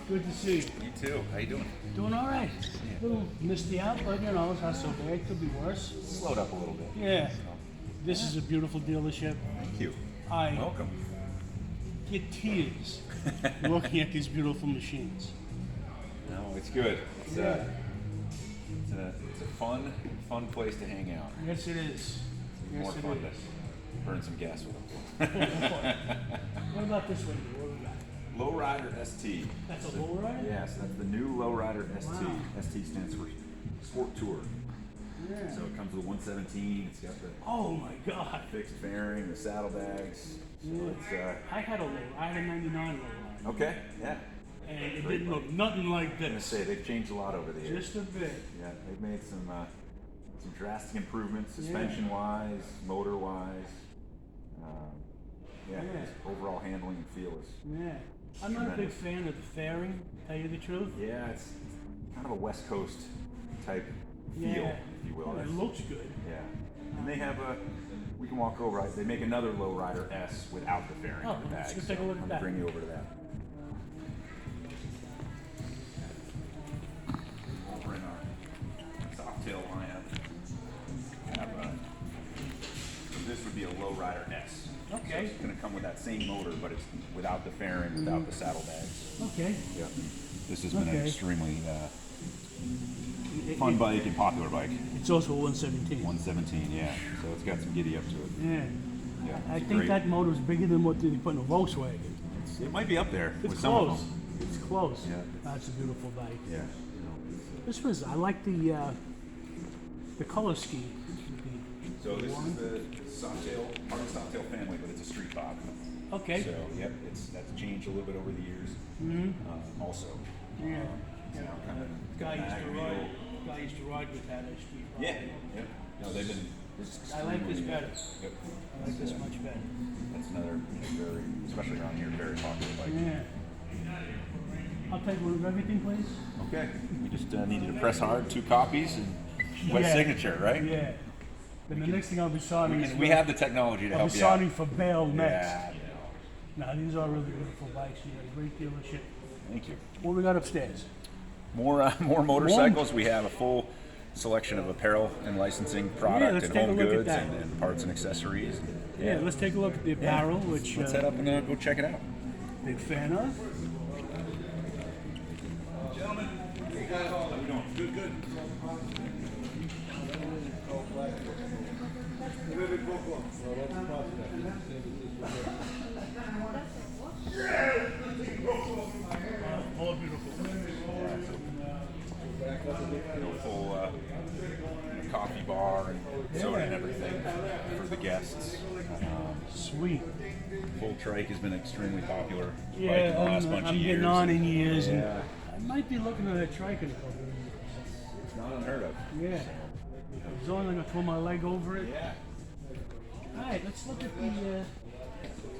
Good to see you. You too. How you doing? Doing all right. A little misty out, but you know, it's not so bad. Could be worse. Slowed up a little bit. Yeah. This is a beautiful dealership. Thank you. I Welcome. get tears looking at these beautiful machines. No, it's good. It's, Yeah. it's a fun place to hang out. Yes, it is. More Yes, it fun is. to burn some gas with them. What about this one? What do we got? Lowrider ST. That's a lowrider? Yes, that's the new Lowrider ST. Wow. ST stands for Sport Tour. Yeah. So it comes with 117. It's got the Oh my God. fixed fairing, the saddlebags. So Yeah. it's I had a low. I had a '99 lowrider, okay. Yeah. and it Great didn't look bike. nothing like I'm gonna this. say they've changed a lot over the years. Just a bit. Yeah, they've made some drastic improvements, suspension wise, motor wise. Yeah, Yeah. just overall handling and feel is. Yeah. I'm not a big Tremendous. fan of the fairing, to tell you the truth. Yeah, it's kind of a West Coast type feel, Yeah. if you will. Well, it That's- looks good. Yeah, and they have a. We can walk over. They make another Lowrider S without the fairing Oh, in the let's bag. go take a look at I'm that. gonna bring you over to that. Over in our Softail lineup, have this would be a Lowrider S. Okay. So it's going to come with that same motor, but it's without the fairing, without the saddlebags. Okay. Yep. This has been an Okay. extremely It- fun it- bike and popular bike. It's also a 117. 117, yeah. So it's got some giddy up to it. Yeah. Yeah. I it's think great. that motor's bigger than what they put in a Volkswagen. It might be up there It's with some of close. them. It's close. Yeah. That's a beautiful bike. Yeah. This was, I like the color scheme. So this is the Softail, part of the Softail family, but it's a street bob. Okay. So yep, that's changed a little bit over the years. Also. Yeah. It's now kind of Guy used mag to wheel. ride. Guy used to ride with that at street. Rod. Yeah. Yep. No, they've been. I like this extremely, better. Yep. I like this much better. That's another very, especially around here, very popular bike. Yeah. I'll take one of everything, please. Okay. We just needed to press hard, 2 copies, and wet Yeah. signature, right? Yeah. Then the next thing I'll be signing is We have the technology to I'll help be you out. signing for Bale next. Yeah. Now these are really beautiful bikes. You got a great dealership. Thank you. What we got upstairs? More motorcycles. We have a full selection of apparel and licensing product let's and take a home look at goods that. and parts and accessories. Yeah, let's take a look at the apparel, which Let's head up and go check it out. big fan of. Gentlemen, hey guys, how you doing? Good, good. All beautiful. Full coffee bar and soda and everything for the guests. Sweet. Full trike has been extremely popular bike in Yeah, the last bunch I'm of years. getting on in years, and Yeah. I might be looking at a trike in a couple of years. It's not unheard of. Yeah. As long as I'm gonna throw my leg over it. Yeah. All right, let's look at the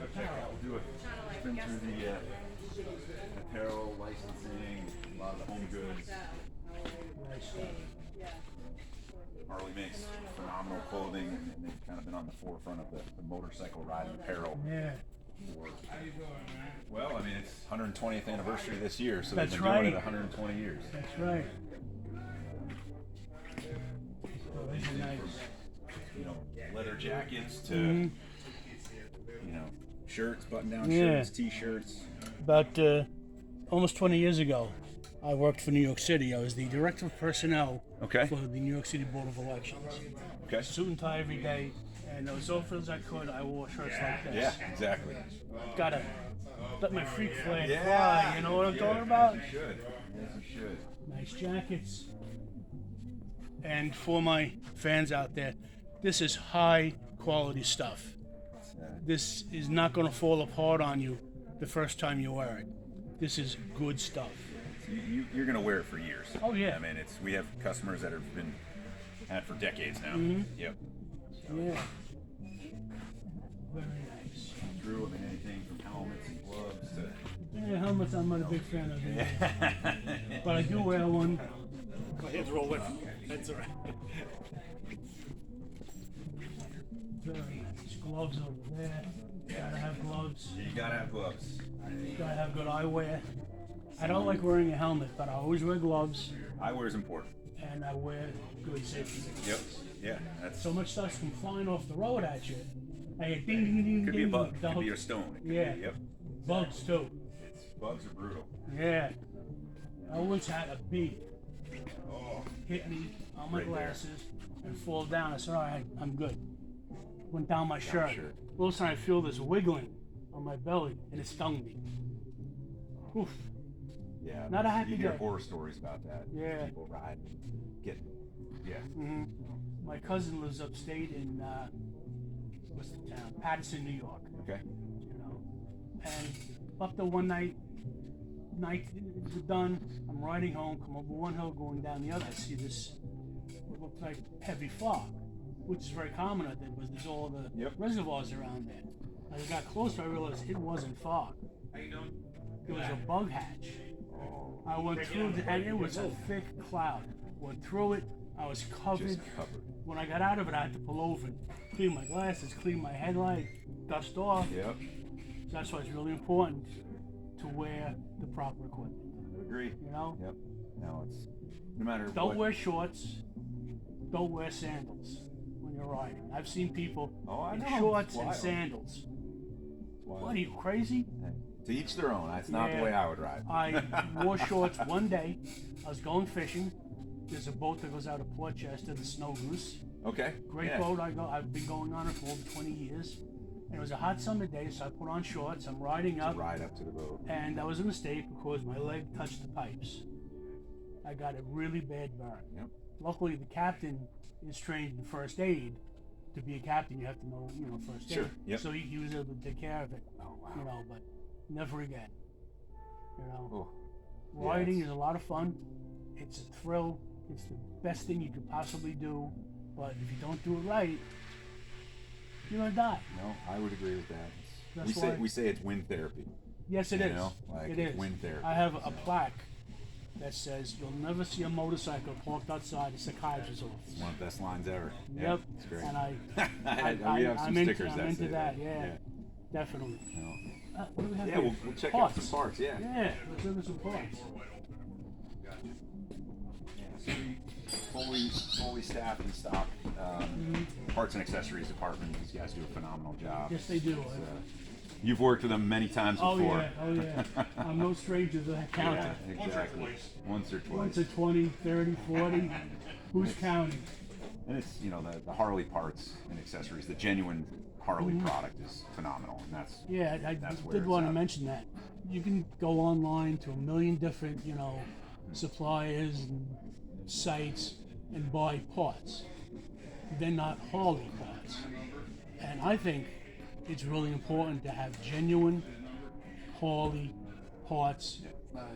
apparel. We'll do a spin through the apparel, licensing, a lot of the home goods. Nice stuff. Harley makes phenomenal clothing, and they've kind of been on the forefront of the motorcycle riding apparel. Yeah. For, well, I mean, it's 120th anniversary this year, so That's they've been doing it right. 120 years. That's right. Oh, these are nice. You know, leather jackets to you know, shirts, button-down Yeah. shirts, t-shirts. About almost 20 years ago, I worked for New York City. I was the director of personnel Okay. for the New York City Board of Elections. Okay. Suit and tie every day, and as often as I could, I wore shirts like this. Yeah, exactly. Gotta let my freak flag Yeah. fly. You know what I'm talking about? You should. Yes, you should. Nice jackets. And for my fans out there, this is high quality stuff. This is not going to fall apart on you the first time you wear it. This is good stuff. You're going to wear it for years. Oh, yeah. I mean, we have customers that have been had it for decades now. Yep. Yeah. Very nice. Drew, I mean, anything from helmets and gloves to. Yeah, helmets I'm not a big fan of either. But I do wear one. My head's rolling. That's all right. Very nice. Gloves over there. Gotta have gloves. You gotta have gloves. Gotta have good eyewear. I don't like wearing a helmet, but I always wear gloves Eyewear is important. and I wear good safety. Yep. Yeah. That's So much stuff's come flying off the road at you. Hey, ding, ding, ding, could be a ding. bug. The Could be hook- a stone. It could Yeah. Be, yep. Bugs too. Bugs are brutal. Yeah. I once had a bee Oh. hit me on my Right there. glasses and fall down. I said, all right, I'm good. Went down my shirt. shirt. All of a sudden I feel this wiggling on my belly and it stung me. Oof. Yeah. Not a happy You hear day. horror stories about that. Yeah. People ride, get. Yeah. Hmm. My cousin lives upstate in, what's the town? Patterson, New York. Okay. You know. And up there one night we're done. I'm riding home, come over one hill, going down the other. I see this what looks like heavy fog, which is very common out there because there's all the Yep. reservoirs around there. As I got closer, I realized it wasn't fog. It was a bug hatch. I went through and it was a thick cloud. Went through it. I was covered. Just covered. When I got out of it, I had to pull over and clean my glasses, clean my headlight, dust off. Yep. So that's why it's really important to wear the proper equipment. I agree. You know, Yep. No, it's no matter don't what. wear shorts, don't wear sandals when you're riding. I've seen people Oh, I in know. shorts It's and wild. sandals. Wild. What are you crazy? Hey, to each their own. That's not Yeah. the way I would ride. I wore shorts one day. I was going fishing. There's a boat that goes out of Port Chester, the Snow Goose. Okay. Great yeah. boat. I've been going on it for over 20 years. And it was a hot summer day, so I put on shorts. I'm riding To up. ride up to the boat. And that was a mistake because my leg touched the pipes. I got a really bad burn. Yep. Luckily, the captain is trained in first aid. To be a captain, you have to know, first aid. Sure, yep. So he was able to take care of it. Oh wow. But never again. Oh. Riding Yes. is a lot of fun. It's a thrill. It's the best thing you could possibly do. But if you don't do it right, you're gonna die. No, I would agree with that. That's we say why- we say it's wind therapy. Yes, it You is. know, like It is. wind therapy, I have a plaque that says, "You'll never see a motorcycle parked outside a psychiatrist's office." It's one of the best lines ever. Yeah, Yep. it's great. And We have some I'm into, stickers I'm that into say that. Yeah, definitely. You know. What do we have Yeah, here? we'll check out some parts. Yeah. Yeah, let's look at some parts. Fully staffed and stocked. Parts and accessories department. These guys do a phenomenal job. Yes, they do. You've worked with them many times Oh before. yeah, oh yeah. I'm no stranger to that counter. Yeah, exactly. Once or twice. Once a 20, 30, 40. Who's counting? And it's, the Harley parts and accessories, the genuine Harley product is phenomenal. And that's, Yeah, I That's where did it's want to at. mention that. You can go online to a million different, suppliers and sites and buy parts. They're not Harley parts. And I think it's really important to have genuine Harley parts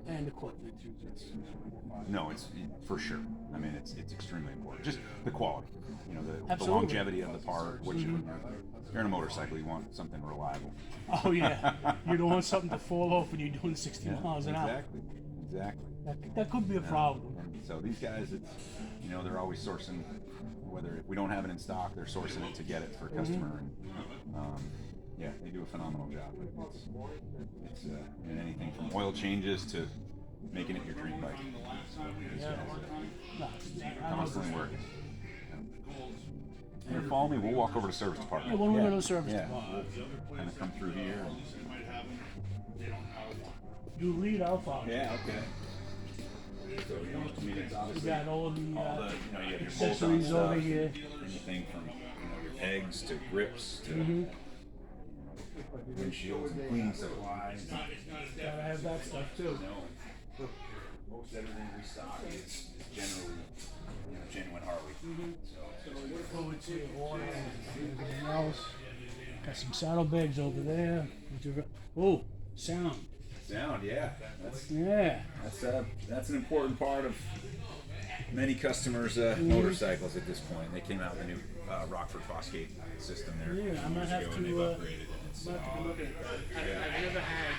and equipment. no, it's for sure. I mean, it's extremely important. Just the quality, the Absolutely. longevity of the part. What you're in a motorcycle, you want something reliable. Oh yeah, you don't want something to fall off when you're doing 60 miles an hour. Exactly. That could be a problem. And so these guys, it's, they're always sourcing, whether if we don't have it in stock, they're sourcing it to get it for a customer. And, yeah, they do a phenomenal job. It's in anything from oil changes to making it your dream bike. These guys No, are constantly working. Here, follow me. We'll walk over to service department. Yeah, when we go to the service yeah. department. We'll kind of come through here. You lead, I'll follow. Yeah. Okay. So it's We obviously got all the you have your accessories bolt-on over stuff, here. anything from your pegs to grips to windshields and cleaning supplies. Gotta have that stuff too. Most everything we stock is generally genuine Harley. Fluids here, water, and everything else. Got some saddlebags over there. Oh, sound. Sound, yeah. Yeah. That's an important part of many customers' motorcycles at this point. They came out with a new Rockford Fosgate system there. Yeah, I might years have ago, to, and they've upgraded it. It's, might have to look at it. I've never had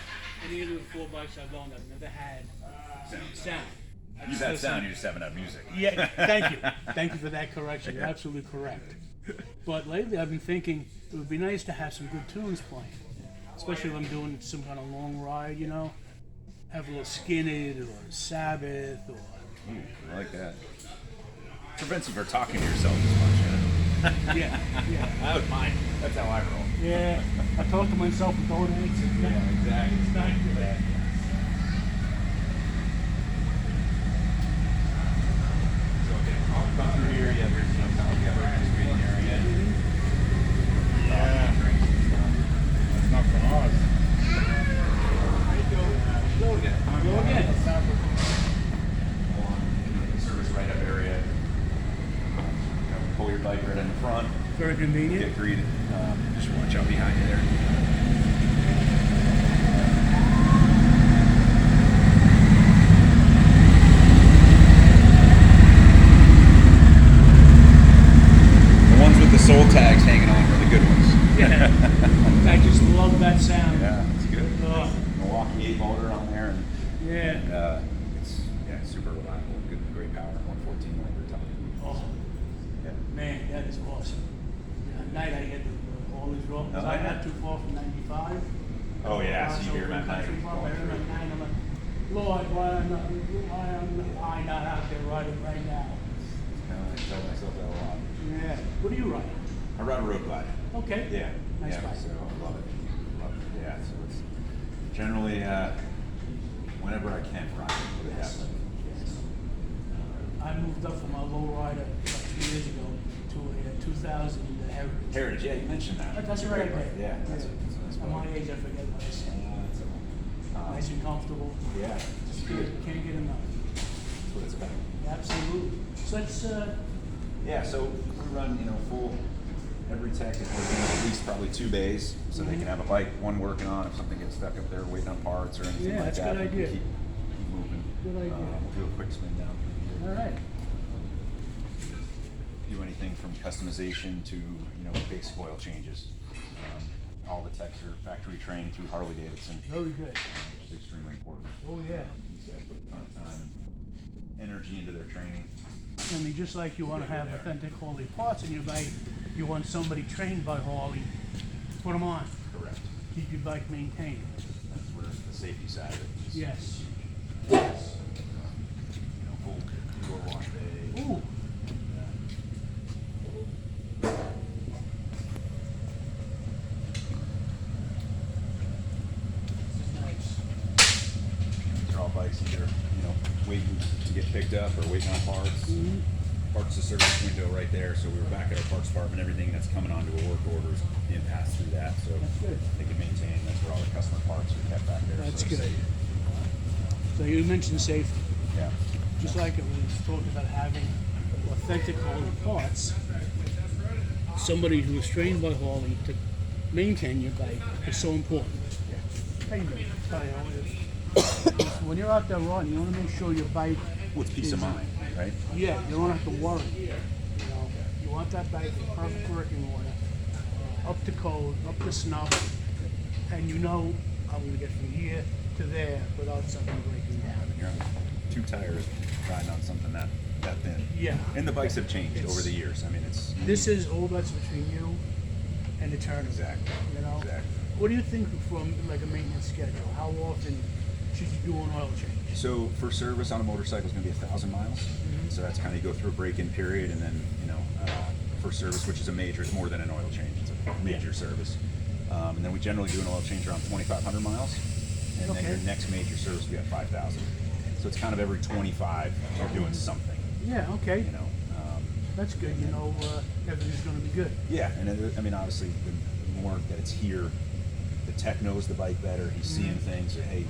any of the 4 bikes I've owned. I've never had sound. You've had sound, you just haven't had music. Yeah, thank you. Thank you for that correction. You're absolutely correct. But lately, I've been thinking it would be nice to have some good tunes playing, especially if I'm doing some kind of long ride. You know, have a little Skinny or Sabbath or. I like that. Prevents you from talking to yourself as much. Yeah, yeah, I would mind. That's how I roll. yeah. I talk to myself with old eggs. Exactly. It's not good. So I'll come through here. Yeah, there's kind of the reading area. Yeah. That's not from us. Go again. Go again. Service right up area. Pull your bike right in the front. Very convenient. Get greeted. Just watch out behind you there. The ones with the soul tags hanging on are the good ones. Yeah. I just love that sound. Yeah, it's good. Oh, Milwaukee 8 motor on there, and yeah. it's super reliable. Good, great power. 114 motor top. Oh, Yeah. man, that is awesome. At night, I get all these roll. Oh, I'm yeah. not too far from 95. Oh yeah, so you So hear them at night. country club, I going hear them through. at night. I'm like, Lord, why am I not out there riding right now? I tell myself that a lot. Yeah. What do you ride? I ride a road glide. Okay. Yeah. Nice yeah, bike. so I love it. Love it. Yeah, so it's generally whenever I can ride it, but it happens. I moved up from a low rider about 2 years ago to a 2000 Heritage. Heritage, yeah, you mentioned that. That's It's a right. great bike. Yeah, that's a nice At my bike. age, I forget what I said. Nice and comfortable. Yeah, it's good. Can't get enough. That's what it's about. Absolutely. So let's. Yeah, so we run, full. Every tech is working at least probably 2 bays, so they can have a bike, one working on if something gets stuck up there waiting on parts or anything Yeah, like that's a that. good we can idea. Keep moving. Good idea. We'll do a quick spin down through All here. right. Do anything from customization to basic oil changes. All the techs are factory trained through Harley Davidson, Very good. which is extremely important. Oh yeah. These guys put a ton of time and energy into their training. I mean, just like you want to have authentic Harley parts in your bike, you want somebody trained by Harley to put them on. Correct. Keep your bike maintained. That's where the safety side of it is. Yes. Full door wash bay. Ooh. This is nice. These are all bikes either, waiting to get picked up or waiting on parts. Parts to service window right there, so we were back at our parts department, everything that's coming onto a work order is being passed through that, so That's good. they can maintain, that's where all the customer parts are kept back there. That's so good. they're safe. So you mentioned safety. Yeah. Just like it was talked about having authentic Harley parts, somebody who is trained by Harley to maintain your bike is so important. How you doing? Hi, how are you? When you're out there riding, you want to make sure your bike. With peace of mind, right? Yeah, you don't have to worry. You want that bike in perfect working order, up to code, up to snuff, and I'm going to get from here to there without something breaking down. You're on 2 tires riding on something that thin. Yeah. And the bikes have changed It's- over the years. I mean, it's This is all that's between you and the tournament. exactly. Exactly. What do you think from like a maintenance schedule? How often should you do an oil change? So for service on a motorcycle is going to be 1,000 miles. So that's kind of you go through a break-in period, and then for service, which is a major, it's more than an oil change. It's a major service. And then we generally do an oil change around 2,500 miles, and then your Okay. next major service we have 5,000. So it's kind of every 25 you're doing something. Yeah, okay. That's That's good. Everything's going to be good. Yeah, and obviously the more that it's here, the tech knows the bike better. He's seeing things. Or, hey,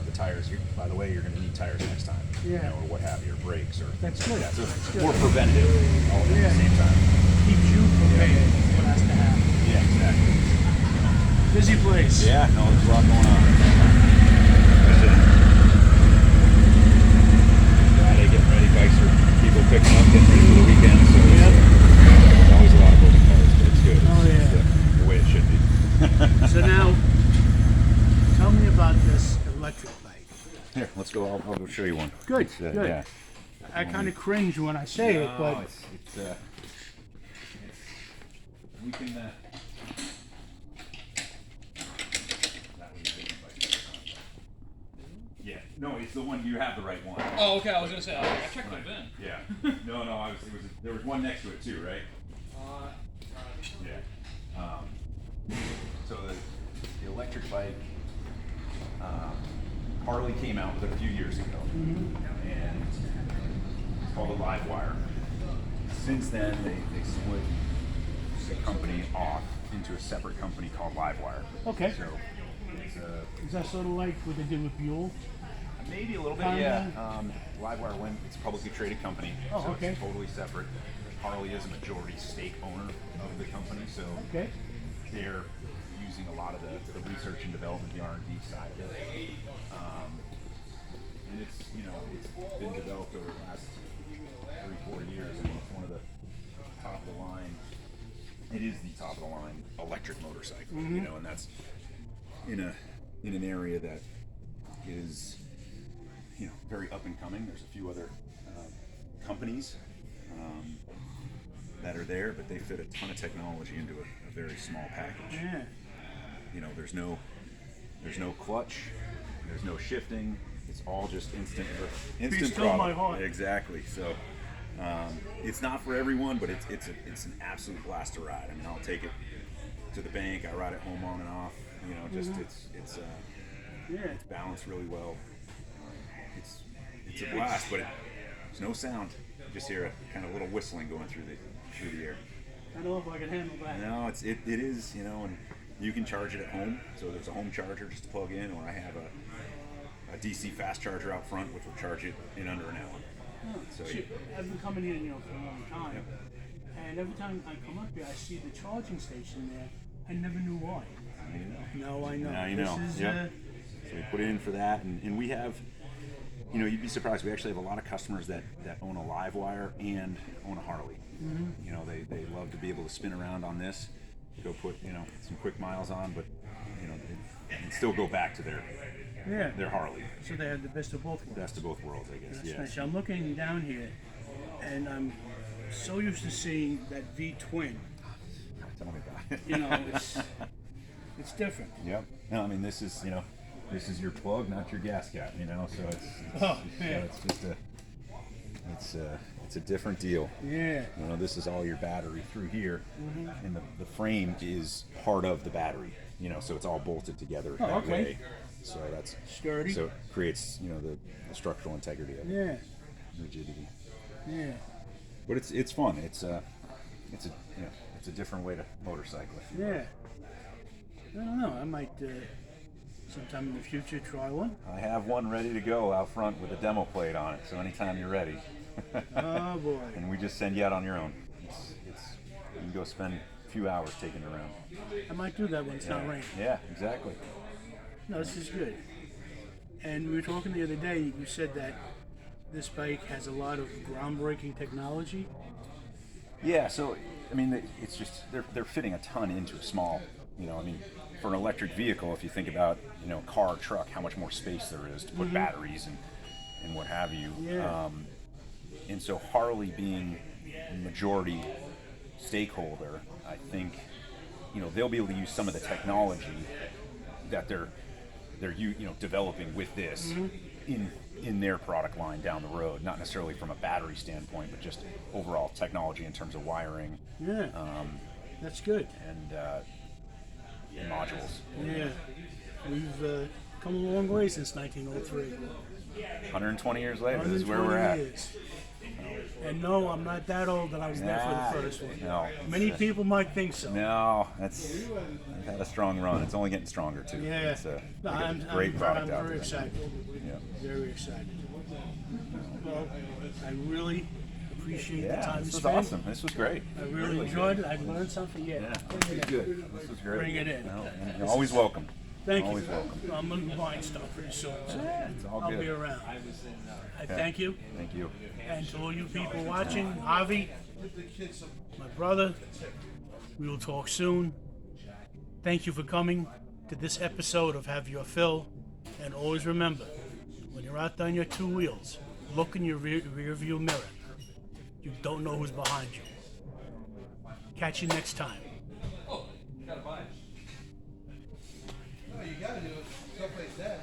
the tires. By the way, you're going to need tires next time. Yeah. Or what have you, or brakes, or That's things like good. that. So That's it's good. more preventative all at Yeah. the same time. Keeps you prepared for what has to happen. Yeah, exactly. Busy place. Yeah, no, there's a lot going on. Friday, getting ready, bikes are people picking up, getting ready for the weekend. So there's always a lot of moving parts, but it's good. Oh, yeah. It's the way it should be. So now, tell me about this electric bike. Here, let's go. I'll show you one. Good, It's, good. Yeah. I kind of cringe when I say it, but it's we can. That was a big bike. Yeah. No, it's the one. You have the right one. Oh, okay. I was gonna say I checked the bin. Yeah. No, no. There was one next to it too, right? Yeah. So the electric bike, Harley came out with it a few years ago, and it's called a Livewire. Since then, they split the company off into a separate company called Livewire. Okay. So it's Is that sort of like what they did with Buell? maybe a little bit, Kinda. yeah. Livewire it's a publicly traded company, Oh, so okay. it's totally separate. Harley is a majority stake owner of the company, so Okay. they're using a lot of the research and development, the R&D side of it. And it's been developed over the last 3-4 years, and it's one of the top of the line. It is the top of the line electric motorcycle, and that's in an area that is very up and coming. There's a few other companies that are there, but they fit a ton of technology into a very small package. Yeah. There's no clutch, there's no shifting. It's all just instant still throttle. my heart. Exactly. So it's not for everyone, but it's an absolute blast to ride. I mean, I'll take it to the bank. I ride it home on and off. It's balanced really well. It's a blast, but there's no sound. You just hear a kind of little whistling going through the air. I don't know if I can handle that. No, it is, and you can charge it at home. So there's a home charger just to plug in, or I have a DC fast charger out front, which will charge it in under an hour. So See, I've been coming here, for a long time, and every time I come up here, I see the charging station there. I never knew why. Now I know. now you know. This is, So we put it in for that, and we have, you'd be surprised. We actually have a lot of customers that own a Livewire and own a Harley. They love to be able to spin around on this, go put some quick miles on, but and still go back to their Harley. So they have the best of both worlds. Best of both worlds, I guess. That's Yeah. nice. I'm looking down here, and I'm so used to seeing that V-twin. Tell me about it. It's different. Yep. No, I mean this is your plug, not your gas cap. So it's a different deal. Yeah. This is all your battery through here, and the frame is part of the battery. So it's all bolted together that okay. way. So that's Sturdy. So it creates the structural integrity of it, Yeah. rigidity. Yeah. But it's fun. It's a different way to motorcycle. If you will. Yeah. I don't know. I might sometime in the future try one. I have one ready to go out front with a demo plate on it. So anytime you're ready. Oh boy. And we just send you out on your own. You can go spend a few hours taking it around. I might do that when it's not raining. Yeah, exactly. No, this is good. And we were talking the other day. You said that this bike has a lot of groundbreaking technology. Yeah, so I mean, it's just they're fitting a ton into a small. For an electric vehicle, if you think about car, truck, how much more space there is to put batteries and what have you. Yeah. And so Harley being majority stakeholder, I think they'll be able to use some of the technology that they're developing with this in their product line down the road, not necessarily from a battery standpoint, but just overall technology in terms of wiring. Yeah. That's good. And modules. Yeah. We've come a long way since 1903. 120 years later, this is where we're at. Years. And no, I'm not that old that I was there for the first one. No. Many people might think so. No, I've had a strong run. It's only getting stronger too. Yeah. It's a I'm great product out very there. excited. Yeah. Very excited. Well, I really appreciate the Yeah, time you this was spent. awesome. This was great. I really enjoyed it. I learned something. Yeah. Yeah, Bring this it was in. good. This was great. Bring it in. You're always welcome. Thank Always you. welcome. I'm going to be buying stuff pretty soon. So It's all I'll good. be around. I thank you. Thank you. And to all you people watching, Javi, my brother, we will talk soon. Thank you for coming to this episode of Have Your Fill. And always remember, when you're out on your two wheels, look in your rear view mirror. You don't know who's behind you. Catch you next time. that.